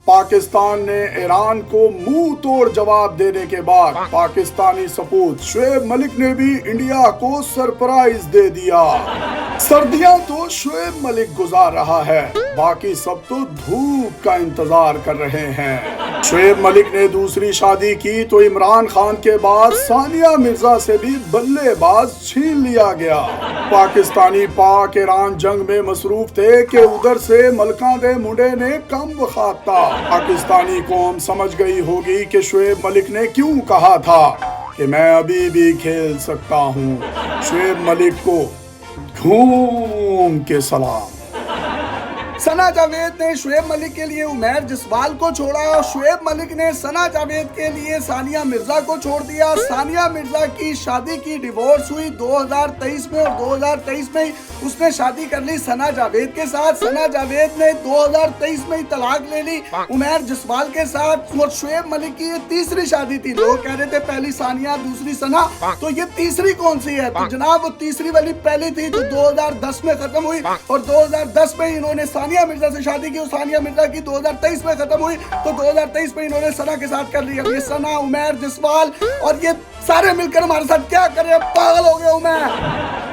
पाकिस्तान ने ईरान को मुंह तोड़ जवाब देने के बाद पाकिस्तानी सपूत शुएब मलिक ने भी इंडिया को सरप्राइज दे दिया। सर्दियां तो शुएब मलिक गुजार रहा है, बाकी सब तो धूप का इंतजार कर रहे हैं। शुएब मलिक ने दूसरी शादी की तो इमरान खान के बाद सानिया मिर्जा से भी बल्लेबाज छीन लिया गया। पाकिस्तानी पाक ईरान जंग में मसरूफ थे कि उधर से मलका दे मुंडे ने कम खाता। पाकिस्तानी कौम समझ गई होगी कि शुएब मलिक ने क्यों कहा था कि मैं अभी भी खेल सकता हूँ। शुएब मलिक को घूम के सलाम। सना जावेद ने शुएब मलिक के लिए उमैर जसवाल को छोड़ा और शुएब मलिक ने सना जावेद के लिए सानिया मिर्जा को छोड़ दिया। सानिया मिर्जा की शादी की डिवोर्स हुई 2023 में और 2023 में उसने शादी कर ली सना जावेद के साथ। सना जावेद ने 2023 में ही तलाक ले ली उमैर जसवाल के साथ। और शुएब मलिक की ये तीसरी शादी थी। लोग कह रहे थे पहली सानिया दूसरी सना, तो ये तीसरी कौन सी है? तो जनाब वो तीसरी वाली पहली थी जो 2010 में खत्म हुई और 2010 में इन्होंने सानिया मिर्जा से शादी की। सानिया मिर्जा की 2023 में खत्म हुई तो 2023 में इन्होंने सना के साथ कर लिया। ये सना, उमैर जसवाल और ये सारे मिलकर हमारे साथ क्या करे, पागल हो गया हूं मैं।